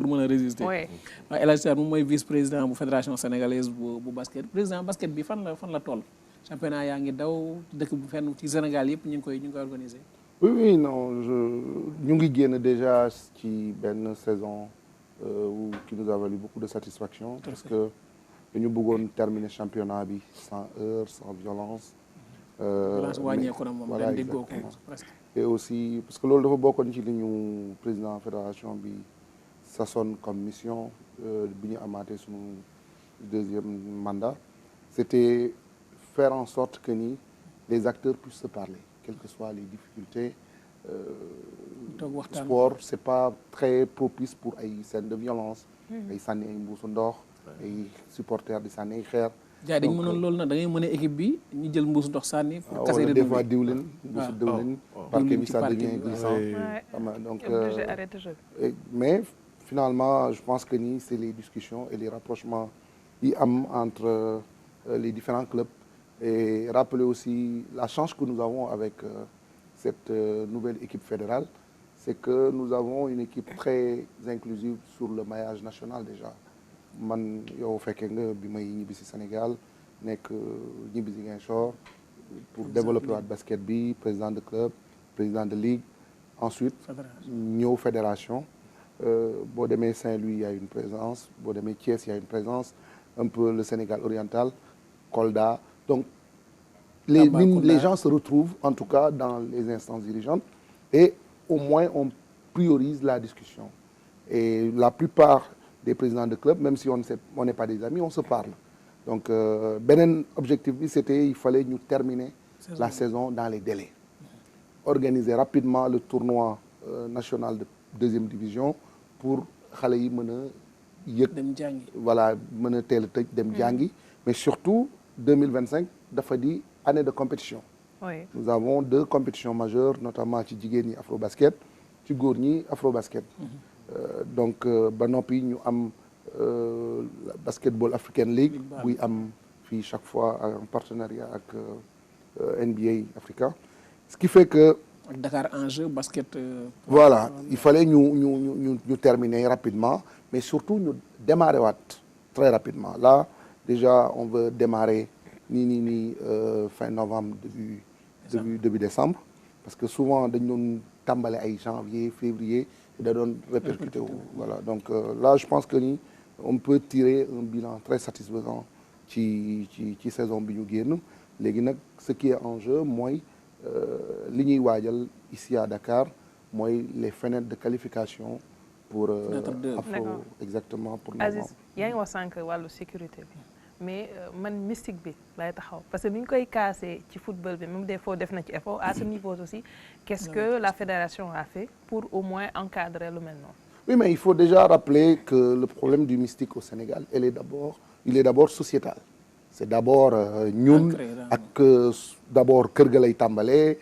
pour mën a résister. waaw El Hadj Sarr moom mooy vice président bu fédération sénégalaise bu basket président basket bi fan la toll. championnat yaa ngi daw dëkk bu fenn ci Sénégal yëpp ñu ngi koy organiser. oui non ñu ngi génn déjà ci benn saison qui nous a valu beaucoup de satisfaction. parce que dañu bëggoon terminer championnat bi sans heurts sans violence. wàññeeku na moom voilà déggoo ko exactement. presque. et aussi parce que loolu dafa bokkoon ci li ñu président fédération bi sasoon comme mission bi ñu amaatee suñu deuxième mandat c'était faire en sorte que ni les acteurs puissent se parler quelles que soient les difficultés. Sport c'est pas très propice pour ay scènes de violence. ay sànni ay mbuusu ndox. ay supporters di sànni ay xeer. jaay dañu mënoon loolu nag da ngay mën a équipe bi ñu jël mbuusu ndox sànni. pour casser wala des fois diwlin. mbuusu diwlin. parquet bi ça devient glissant. donc mais finalement je pense que ni c'est les discussions et les rapprochements yi am entre les différents clubs. Et rappeler aussi la chance que nous avons avec cette nouvelle équipe fédérale, c'est que nous avons une équipe très inclusive sur le maillage national déjà. Man yow fekkee nga bi may ñibbi si Sénégal nekk ñibbi si Ziguinchor pour développer waat basket bi président de club président de ligue ensuite ñëw fédération boo demee Saint-Louis il y a une présence boo demee Thiès il y a une présence un peu le Sénégal oriental Kolda. Donc, les gens se retrouvent, en tout cas, dans les instances dirigeantes, et au moins, on priorise la discussion. Et la plupart des présidents de clubs, même si on n'est pas des amis, on se parle. Donc, benen objectif, c'était il fallait nous terminer la saison dans les délais. Organiser rapidement le tournoi national de deuxième division pour xale yi mën a yëg. dem jàngi. Voilà, mën a teel a tëj dem jàngi. Mais surtout, 2025 dafa di année de compétition. Oui. Nous avons 2 compétitions majeures notamment ci jigéen ñi Afrobasket ci góor ñi Afrobasket. Donc ba noppi ñu am Basketball African League buy am fii chaque fois en partenariat ak NBA Africa. Ce qui fait que Dakar Enjeu basket. Voilà, il fallait ñu terminer rapidement mais surtout ñu démarrer waat très rapidement. Là déjà on veut démarrer fin novembre début décembre parce que souvent dañ doon tàmbale ay janvier février da doon répercuté wu voilà donc là je pense que ni on peut tirer un bilan très satisfaisant ci saison bi ñu génn léegi nag ce qui est en jeu mooy li ñuy waajal ici à Dakar mooy les fenêtres de qualification pour Afro exactement pour novembre. Aziz yaa ngi wax sànq wàllu sécurité bi mais man mystique bi lay taxaw parce que ni ñu koy casser ci football bi même des fois def na ci effort à ce niveau aussi qu'est-ce que la fédération a fait pour au moins encadrer lu mel noonu. Oui, mais il faut déjà rappeler que le problème du mystique au Sénégal il est d'abord sociétal. C'est d'abord ñun ak d'abord kër ga lay tàmbalee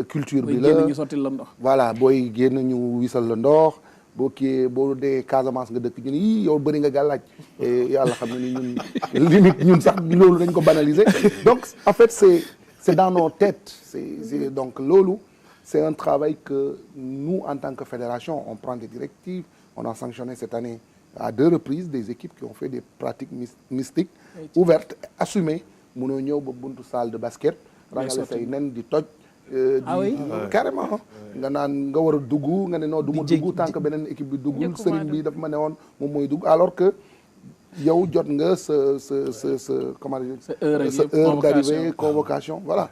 culture bi la ñu sotti la ndox. voilà booy génn ñu wisal la ndox boo dee Casamance nga dëkk ñu ni yow bëri nga gàllaaj yàlla xam na ni ñun limite ñun sax loolu dañ ko banaliser donc en fait c'est dans nos têtes donc loolu c'est un travail que nous en tant que fédération on prend des directives on a sanctionné cette année à 2 reprises des équipes qui ont fait des pratiques mystiques ouvertes assumées mënoo ñëw ba buntu salle de basket rangale say nen di toj carrément nga naan nga war a dugg nga ne non du ma dugg tant que beneen équipe bi duggul sëriñ bi dafa ma ne woon moom mooy dugg alors que yow jot nga sa comment dire sa heure d'arrivée convocation voilà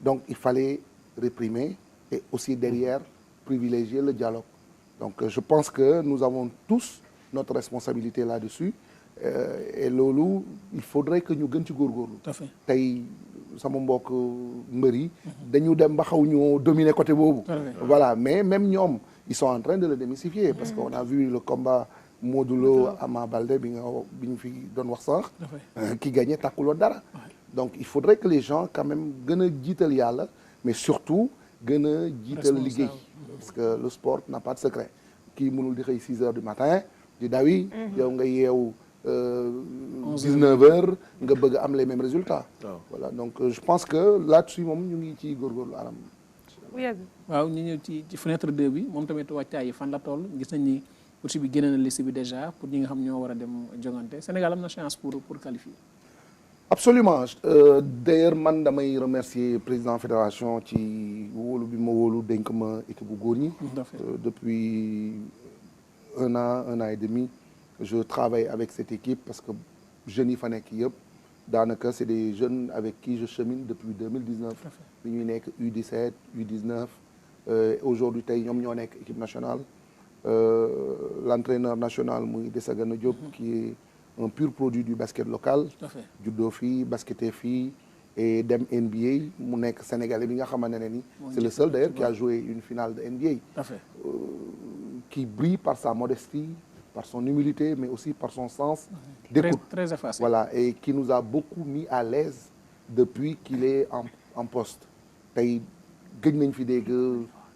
donc il fallait réprimer et aussi derrière privilégier le dialogue donc je pense que nous avons tous notre responsabilité là-dessus et loolu il faudrait que ñu gën ci góorgóorlu tey sama mbokk mbër yi dañu dem ba xaw ñoo dominer côté boobu voilà mais même ñoom ils sont en train de le démystifier parce qu'on a vu le combat Modou Lo Ama Baldé bi ñu fi doon wax sànq ki gagné tàkkuloo dara donc il faudrait que les gens quand même gën a jiital yàlla mais surtout gën a jiital liggéey parce que le sport n'a pas de secret kii mënul di xëy 6 heures du matin di dawi yow nga yeewu 19 heures nga bëgg am les mêmes résultats voilà donc je pense que là-dessus moom ñu ngi ci góorgóorlu anam waaw ñu ñëw ci fenêtre 2 bi moom tamit wàccaay yi fan la toll gis nañ ni coach bi génne na liste bi déjà pour ñi nga xam ñoo war a dem jongante Sénégal am na chance pour qualifier. Absolument d'ailleurs man damay remercier président fédération ci wóolu bi ma wóolu dénk ma équipe bu góor ñi. Depuis un an et demi je travaille avec cette équipe parce que jeunes yi fa nekk yëpp daanaka c'est des jeunes avec qui je chemine depuis 2019. bi ñuy nekk U17 U19 aujourd'hui tey ñoom ñoo nekk équipe nationale l'entraîneur national muy Desagana Diop qui est un pur produit du basket local. juddoo fii basketé fii et dem NBA mu nekk sénégalais bi nga xamante ne ni c'est le seul d'ailleurs qui a joué une finale de NBA. Qui brille par sa modestie, par son humilité, mais aussi par son sens d'écoute. Très effacé. Voilà, et qui nous a beaucoup mis à l'aise depuis qu'il est en poste. tey gëj nañ fi dégg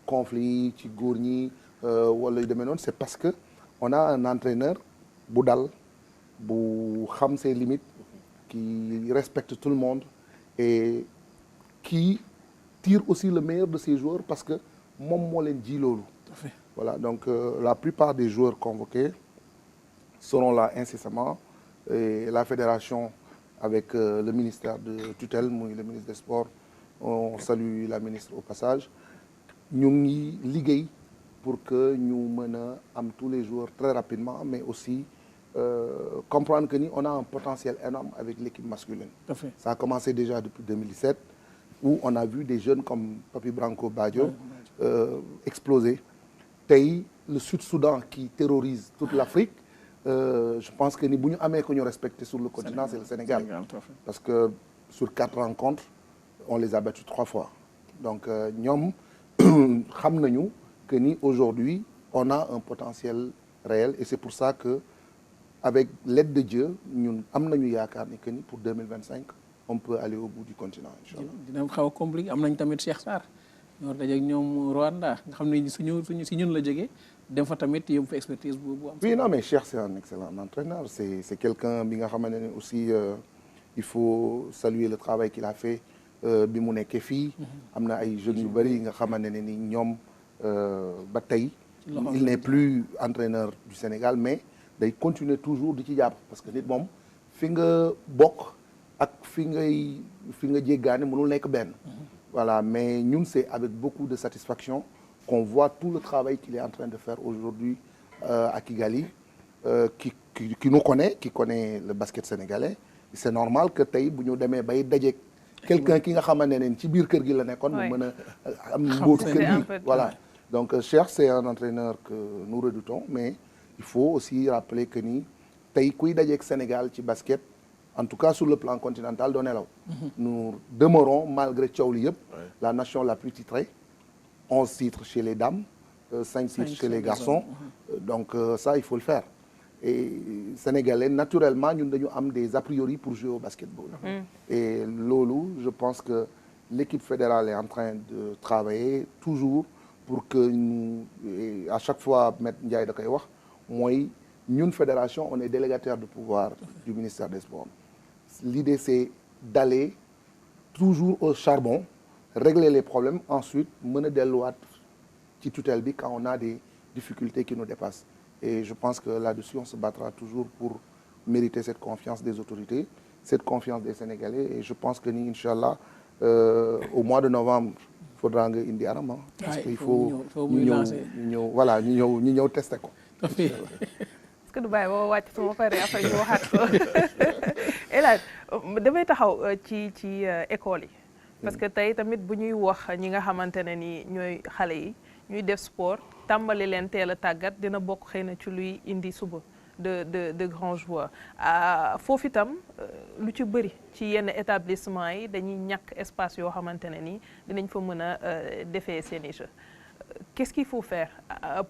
conflit ci góor ñi wala yu demee noonu c'est parce que on a un entraîneur bu dal bu xam ses limites qui respecte tout le monde et qui tire aussi le meilleur de ses joueurs parce que moom moo leen ji loolu. Voilà, donc la plupart des joueurs convoqués seront là incessamment et la fédération avec le ministère de tutelle muy le ministre des Sports on salue la ministre au passage ñu ngi liggéey pour que ñu mën a am tous les joueurs très rapidement mais aussi comprendre que ni on a un potentiel énorme avec l'équipe masculine. Ça a commencé déjà depuis 2017 où on a vu des jeunes comme Papi Branco Badio exploser. Tey le Sud-Soudan qui terrorise toute l'Afrique je pense que ni bu ñu amee ko ñu respecté sur le continent c'est le Sénégal parce que sur 4 rencontres on les a battus 3 fois donc ñoom xam nañu que ni aujourd'hui on a un potentiel réel et c'est pour ça que avec l'aide de Dieu ñun am nañu yaakaar ni que ni pour 2025 on peut aller au bout du continent inchallah. dina xaw a compliqué am nañ tamit Cheikh Sarr ñoo dajeeg ñoom Rwanda nga xam ne si ñun la jógee dem fa tamit yóbbu fa expertise bu am. Oui non mais Cheikh c'est un excellent entraîneur c'est quelqu'un bi nga xamante ne aussi il faut saluer le travail qu'il a fait bi mu nekkee fii. am na ay jeunes yu bëri nga xamante ne ni ñoom ba tey. il n'est plus entraîneur du Sénégal mais day continuer toujours di ci jàpp parce que nit moom fi nga bokk ak fi nga jéggaane mënul nekk benn. Voilà, mais ñun c'est avec beaucoup de satisfaction qu'on voit tout le travail qu'il est en train de faire aujourd'hui à Kigali qui nous connaît, qui connaît le basket sénégalais. C'est normal que tey bu ñu demee bay dajeek quelqu'un ki nga xamante ne ci biir kër gi la nekkoon mu mën a am mbóotu kër gi voilà donc Cheikh c'est un entraîneur que nous redoutons mais il faut aussi rappeler que ni tey kuy dajeek Sénégal ci basket en tout cas sur le plan continental doo nelaw nous demeurons malgré coow li yëpp la nation la plus titrée 11 titres chez les dames 5 titres chez les garçons donc ça il faut le faire et sénégalais naturellement ñun dañu am des a priori pour jouer au basketball et loolu je pense que l'équipe fédérale est en train de travailler toujours pour que ñu à chaque fois Maître Ndiaye da koy wax mooy ñun fédération on est délégataire de pouvoir du ministère des Sports l'idée c'est d'aller toujours au charbon régler les problèmes ensuite mën a delluwaat ci tutelle bi quand on a des difficultés qui nous dépassent et je pense que là-dessus on se battra toujours pour mériter cette confiance des autorités cette confiance des Sénégalais et je pense que ni inchallah au mois de novembre faudra nga indi anam parce que il faut ñu ñëw voilà ñu ñëw tester ko est-ce que du bàyyi boo wàcc su ma paree après ñu waxaat ko El Hadj damay taxaw ci école yi parce que tey tamit bu ñuy wax ñi nga xamante ne ni ñooy xale yi ñuy def sport tàmbali leen teel a tàggat dina bokk xëy na ci luy indi suba de grands joueurs foofu itam lu ci bëri ci yenn établissement yi dañuy ñàkk espace yoo xamante ne ni dinañ fa mën a defee seeni jeux qu'est-ce qu'il faut faire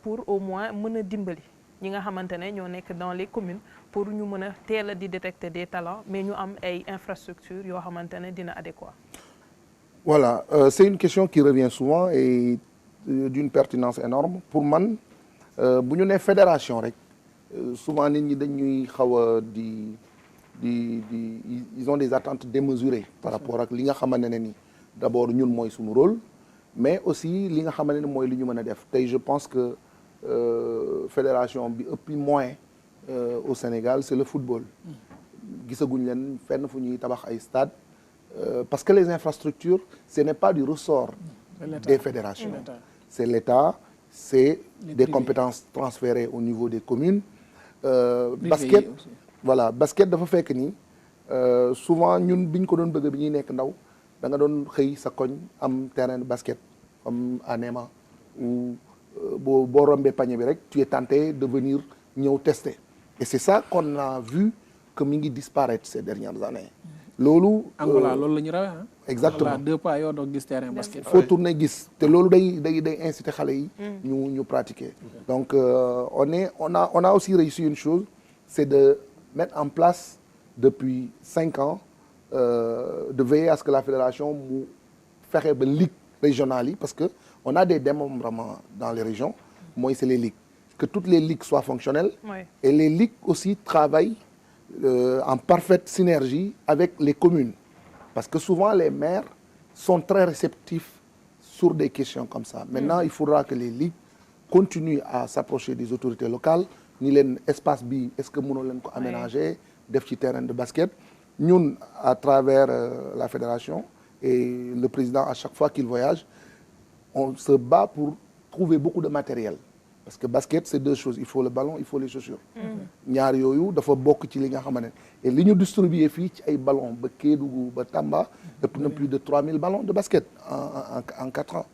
pour au moins mën a dimbali ñi nga xamante ne ñoo nekk dans les communes pour ñu mën a teel a di détecter des talents mais ñu am ay infrastructures yoo xamante ne dina adéquat. Voilà c'est une question qui revient souvent et d'une pertinence énorme pour man bu ñu nee fédération rek souvent nit ñi dañuy xaw a ils ont des attentes démesurées par rapport ak li nga xamante ne ni d'abord ñun mooy suñu rôle mais aussi li nga xamante ne mooy li ñu mën a def tey je pense que fédération bi ëpp moyen au Sénégal c'est le football gisaguñ leen fenn fu ñuy tabax ay stade parce que les infrastructures ce n'est pas du ressort des fédérations c'est l'État c'est des compétences transférées au niveau des communes basket voilà basket dafa fekk ni souvent ñun biñ ko doon bëgg bi ñuy nekk ndaw da nga doon xëy sa koñ am terrain de basket comme à Néma ou boo rombee panier bi rek tu es tenté de venir ñëw tester et c'est ça qu'on a vu que mi ngi disparaître ces dernières années loolu Angola loolu la ñu rawee exactement Angola 2 pas yoo doog gis terrain basket faut tourner gis te loolu day inciter xale yi ñu pratiquer donc on a aussi réussi une chose c'est de mettre en place depuis 5 ans de veiller à ce que la fédération mu fexe ba ligue régionale yi parce que on a des démembrements dans les régions mooy c'est les ligues que toutes les ligues soient fonctionnelles et les ligues aussi travaillent en parfaite synergie avec les communes parce que souvent les maires sont très réceptifs sur des questions comme ça maintenant il faudra que les ligues continuent à s'approcher des autorités locales ni leen espace bi est-ce que mënoo leen ko aménager def ci terrain de basket ñun à travers la fédération et le président à chaque fois qu'il voyage on se bat pour trouver beaucoup de matériel parce que basket c'est 2 choses il faut le ballon il faut les chaussures ñaar yooyu dafa bokk ci li nga xamante ne et li ñu distribuer fii ci ay ballons ba Kédougou ba Tamba ëpp na plus de 3000 ballons de basket en 4 ans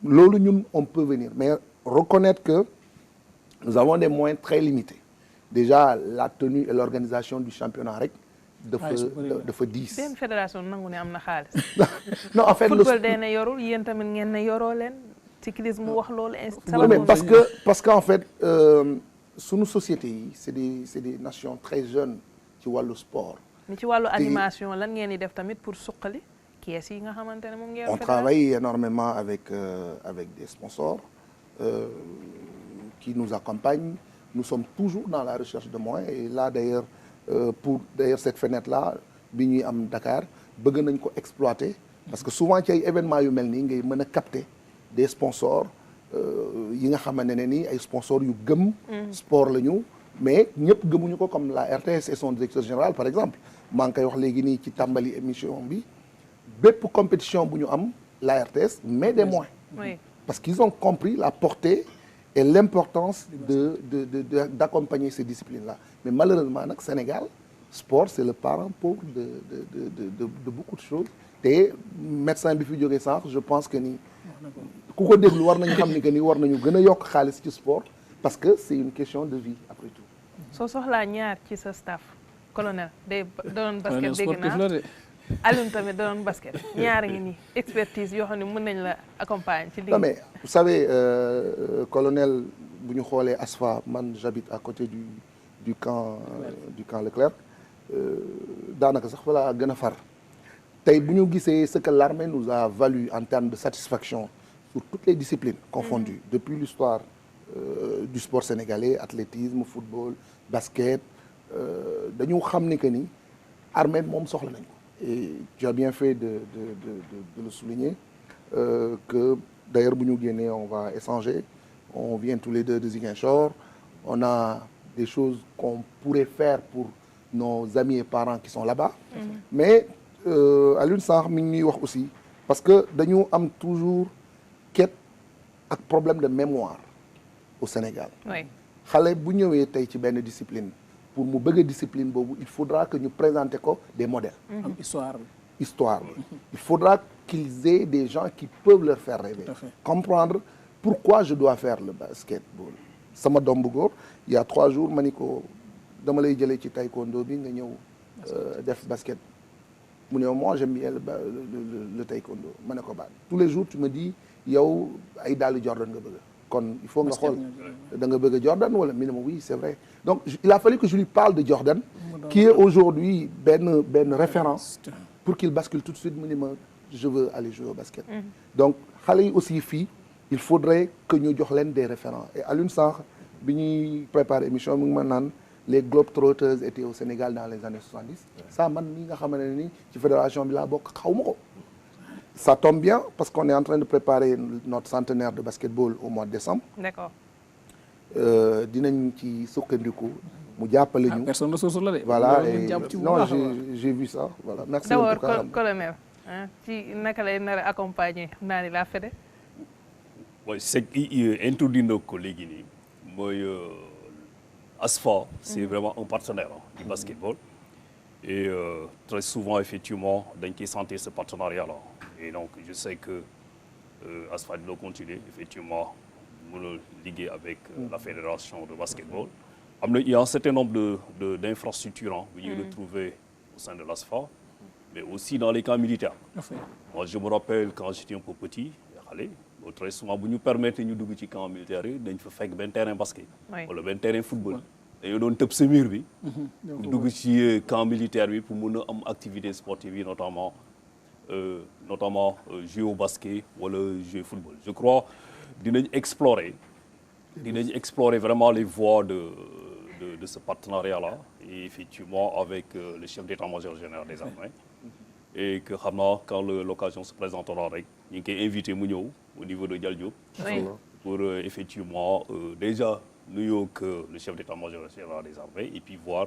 loolu ñun on peut venir mais reconnaître que nous avons des moyens très limités déjà la tenue et l'organisation du championnat rek dafa 10 benn fédération nangu ne am na xaalis non en fait football day na yorul yéen tamit ngeen ne yoroo leen cyclisme mu wax loolu mais parce que en fait sunu société yi c'est des nations très jeunes ci wàllu sport ni ci wàllu animation lan ngeen di def tamit pour suqali kees yi nga xamante ne moom ngeen on travaille énormément avec des sponsors qui nous accompagnent nous sommes toujours dans la recherche de moyens et là d'ailleurs cette fenêtre-là bi ñuy am Dakar bëgg nañ ko exploiter parce que souvent ci ay événements yu mel nii ngay mën a capter des sponsors yi nga xamante ne ni ay sponsors yu gëm sport la ñu mais ñëpp gëmuñu ko comme la RTS et son directeur général par exemple maa ngi koy wax léegi nii ci tàmbali émission bi bépp compétition bu ñu am la RTS met des moyens parce qu'ils ont compris la portée et l'importance d'accompagner ces disciplines-là mais malheureusement nag Sénégal sport c'est le parent pauvre de beaucoup de choses te médecin bi fi jógee sànq je pense que ni ku ko déglu war nañu xam ni que ni war nañu gën a yokk xaalis ci sport parce que c'est une question de vie après tout. soo soxlaa ñaar ci sa staff colonel day doon basket dégg naa Alioune tamit doon basket ñaar ngi nii expertise yoo xam ne mën nañ la accompagner ci liggéey. non mais vous savez colonel bu ñu xoolee ASFA man j'habite à côté du camp Leclerc daanaka sax fa laa gën a far tey bu ñu gisee ce que l'armée nous a valu en termes de satisfaction sur toutes les disciplines confondues depuis l'histoire du sport sénégalais athlétisme football basket dañu xam ni que ni armée moom soxla nañ ko et tu as bien fait de le souligner que d'ailleurs bu ñu génnee on va échanger on vient tous les deux de Ziguinchor on a des choses qu'on pourrait faire pour nos amis et parents qui sont là-bas mais Alioune sànq mi ngi ñuy wax aussi parce que dañu am toujours quête ak problème de mémoire au Sénégal xale bu ñëwee tey ci benn discipline pour mu bëgg discipline boobu il faudra que ñu présenter ko des modèles histoire il faudra qu'ils aient des gens qui peuvent leur faire rêver comprendre pourquoi je dois faire le basketball sama doom bu góor il y a 3 jours ma ni ko dama lay jëlee ci taekwondo bi nga ñëw def basket mu ne moi j'aime bien le taekwondo ma ne ko baal tous les jours tu me dis yow ay dàllu Jordan nga bëgg kon il faut nga xool da nga bëgg Jordan wala mi ne ma oui c'est vrai donc il a fallu que je lui parle de Jordan qui est aujourd'hui benn référence pour qu'il bascule tout de suite mu ne ma je veux aller jouer au basket donc xale yi aussi fii il faudrait que ñu jox leen des référents et Alioune sànq bi ñuy préparer émission mi ngi ma naan les Globetrotters étaient au Sénégal dans les années 70 ça man mi nga xamante ne ni ci fédération bi laa bokk xaw ma ko ça tombe bien parce qu'on est en train de préparer notre centenaire de basketball au mois de décembre d'accord dinañ ci sukkandiku mu jàppale ñu. personne ressource la de. voilà loolu jàpp ci bu non baax a baax. j'ai vu ça voilà merci en tout cas. D'abord colonel ci naka lay nar a accompagner xam naa ni la Fédé. mooy c'est introduit na ko léegi nii mooy ASFA c'est vraiment un partenaire du basketball et très souvent effectivement dañ koy sentir ce partenariat là et donc je sais que ASFA dina continuer effectivement mën a liggéey avec la fédération de basketball am na il y a un certain nombre d'infrastructures bu ñuy retrouver au sein de l'ASFA mais aussi dans les camps militaires. Moi je me rappelle quand j'étais un peu petit xale très souvent bu ñu permettre ñu dugg ci camp militaire yi dañ fa fekk benn terrain basket. wala benn terrain football. dañoo doon tëb sa mur bi. dugg ci camp militaire bi pour mun a am activité sportive yi notamment jouer au basket wala jouer football. Je crois dinañ explorer vraiment les voies de ce partenariat-là et effectivement avec le chef d'état-major général des armées. Et que xam naa quand l'occasion se présentera rek ñu ngi koy invité mu ñëw au niveau de Dial Diop pour effectivement déjà nuyoo que le chef d'état-major général des armées et puis voir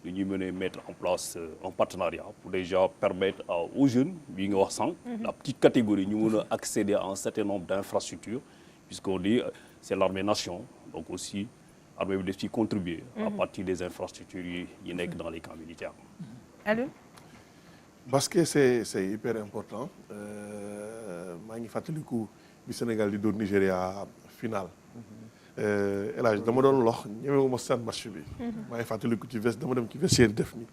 lu ñuy mën a mettre en place un partenariat pour déjà permettre aux jeunes bi nga wax sànq la petite catégorie ñu mën a accéder à un certain nombre d'infrastructures puisqu'on dit c'est l'armée-nation donc aussi armée bi def ci contribuer à partir des infrastructures yi nekk dans les camps militaires. Aliou. Basket c'est hyper important maa ngi fàttaliku bi Sénégal di doon Nigéria final El Hadj dama doon lox ñemewuma seen match bi maa ngi fàttaliku ci veste dama dem ci vestiaire def ni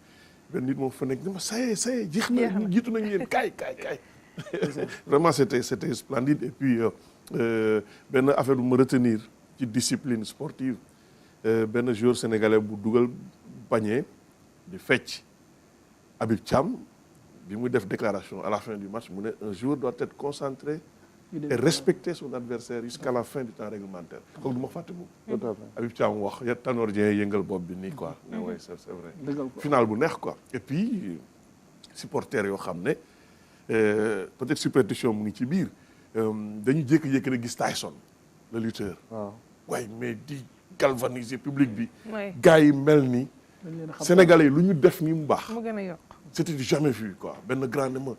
benn nit moom fa nekk ni ma saye jeex na jiitu nañu yéen kaay vraiment c'était splendide et puis benn affaire bu ma retenir ci discipline sportive benn joueur sénégalais bu dugal panier di fecc Habib Thiam bi muy def déclaration à la fin du match mu ne un joueur doit être concentré et respecter son adversaire jusqu'à la fin du temps réglementaire kooku du ma fàtte moom Habib Thiam wax ya Tanor Dieng yëngal bopp bi nii quoi mais oui c'est vrai final bu neex quoi et puis supporters yoo xam ne peut-être superstition mu ngi ci biir dañu jékki-jékki rek gis Tyson le lutteur waaye mais di galvaniser public bi gars yi mel ni Sénégalais yi lu ñu def ni mu baax mu gën a yokk c'était du jamais vu quoi benn grand ma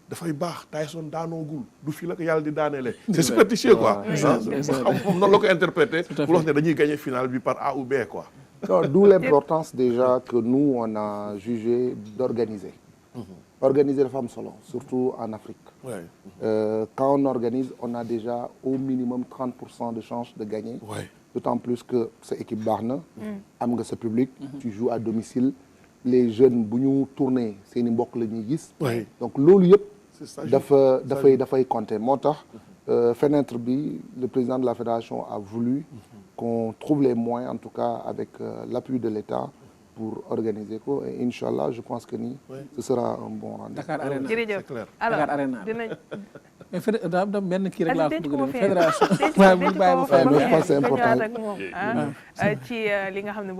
dafay baax Tyson daanoogul du fii la ko yàlla di daaneele c'est superstitieux quoi moom noonu la ko interpréter pour wax ne dañuy gagner finale bi par A ou B quoi d'où l'importance déjà que nous on a jugé d'organiser organiser dafa am solo surtout en Afrique quand on organise on a déjà au minimum 30% de chance de gagner d'autant plus que sa équipe baax na am nga sa public tu joues à domicile les jeunes bu ñu tourner seeni mbokk la ñuy gis donc loolu yëpp dafay compter moo tax fenêtre bi le président de la fédération a voulu qu'on trouve les moyens en tout cas avec l'appui de l'État pour organiser ko et Inch'Allah je pense que ni ce sera un bon rendez-vous. Dakar Arena jërëjëf alors Dakar Arena dinañ mais daa am benn kii rek laa ko bëgg fédération mais je pense que c'est important ci li nga xam ne